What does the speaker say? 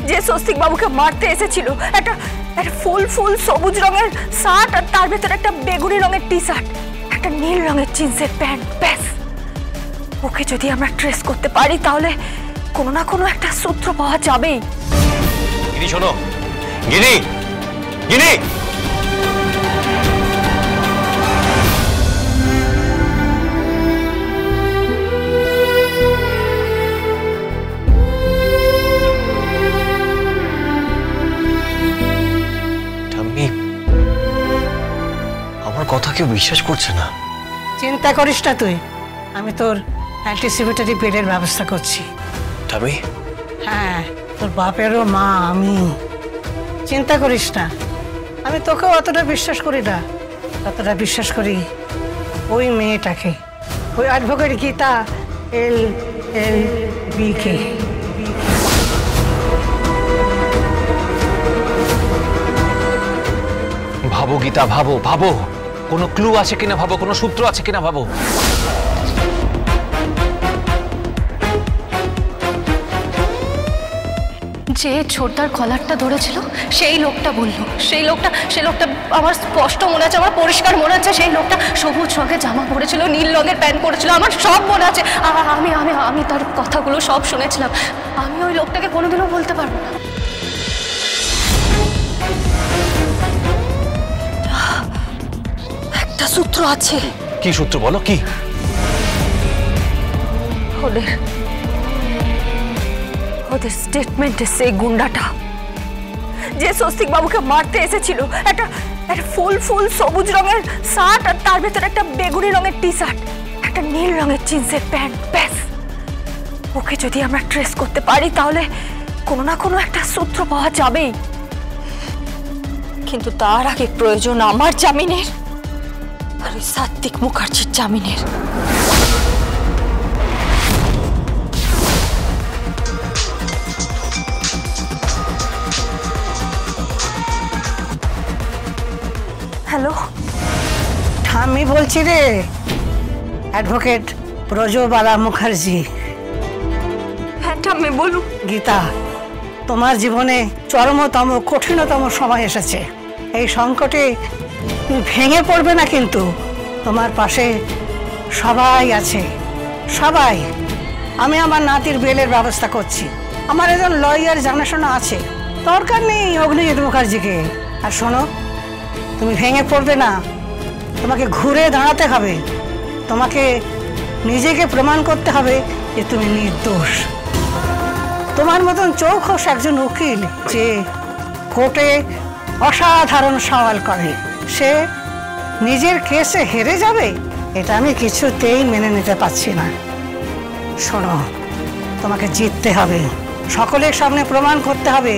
যে স্বস্তিক বাবুকে মারতে এসেছিল, একটা ফুল ফুল সবুজ রঙের শার্ট আর তার ভেতরে একটা বেগুনি রঙের টি শার্ট, একটা নীল রঙের জিন্সের প্যান্ট, ব্যাস। ওকে যদি আমরা ট্রেস করতে পারি তাহলে কোনো না কোনো একটা সূত্র পাওয়া যাবেই। গিনি শোনো, গিনি, গিনি। আমার কথা কেউ বিশ্বাস করছে না। চিন্তা করিস না তুই, আমি তোর অ্যান্টিসিপেটরি বেডের ব্যবস্থা করছি। ঠামি? হ্যাঁ, তোর বাপেরও মা আমি। চিন্তা করিস না, আমি তোকেও অতটা বিশ্বাস করি না, ততটা বিশ্বাস করি ওই মেয়েটাকে, ওই অ্যাডভোকেট গীতা LLB-কে। ভাবো গীতা, ভাবো ভাবো, কোনো ক্লু আছে কিনা ভাবো, কোনো সূত্র আছে কিনা ভাবো। যে ছোটদার কলারটা ধরেছিল সেই লোকটা বললো, সেই লোকটা আমার স্পষ্ট মনে আছে, আমার পরিষ্কার মনে আছে, সেই লোকটা সবুজ রঙের জামা পরেছিল, নীল রঙের প্যান্ট পরেছিল, আমার সব মনে আছে। আমি তার কথাগুলো সব শুনেছিলাম। আমি ওই লোকটাকে কোনোদিনও বলতে পারবো না। একটা সূত্র আছে। কি সূত্র বলো? কি? ওদের স্টেটমেন্টে সেই গুন্ডাটা যে স্বস্তিক বাবুকে মারতে এসেছিল, একটা ফুল ফুল সবুজ রঙের শার্ট আর তার ভেতরে একটা বেগুনি রঙের টি শার্ট, একটা নীল রঙের জিন্সের প্যান্ট, ব্যাস। ওকে যদি আমরা ট্রেস করতে পারি তাহলে কোনো না কোনো একটা সূত্র পাওয়া যাবেই। কিন্তু তার আগে প্রয়োজন আমার জামিনের আর ওই সাত্বিক মুখার্জির জামিনের। হ্যালো, আমি বলছি রে, অ্যাডভোকেট ব্রজবালা মুখার্জি। হ্যাঁ ঠাম্মি বলুন। গীতা, তোমার জীবনে চরমতম কঠিনতম সময় এসেছে। এই সংকটে তুমি ভেঙে পড়বে না, কিন্তু তোমার পাশে সবাই আছে, সবাই। আমি আমার নাতির বেলের ব্যবস্থা করছি, আমার একজন লয়ার জানাশোনা আছে, দরকার নেই অগ্নিজিৎ মুখার্জিকে। আর শোনো, তুমি ভেঙে পড়বে না, তোমাকে ঘুরে দাঁড়াতে হবে, তোমাকে নিজেকে প্রমাণ করতে হবে যে তুমি নির্দোষ। তোমার মতন চৌখস একজন উকিল যে কোর্টে অসাধারণ সওয়াল করে, সে নিজের কেসে হেরে যাবে, এটা আমি কিছুতেই মেনে নিতে পারছি না। শোনো, তোমাকে জিততে হবে, সকলের সামনে প্রমাণ করতে হবে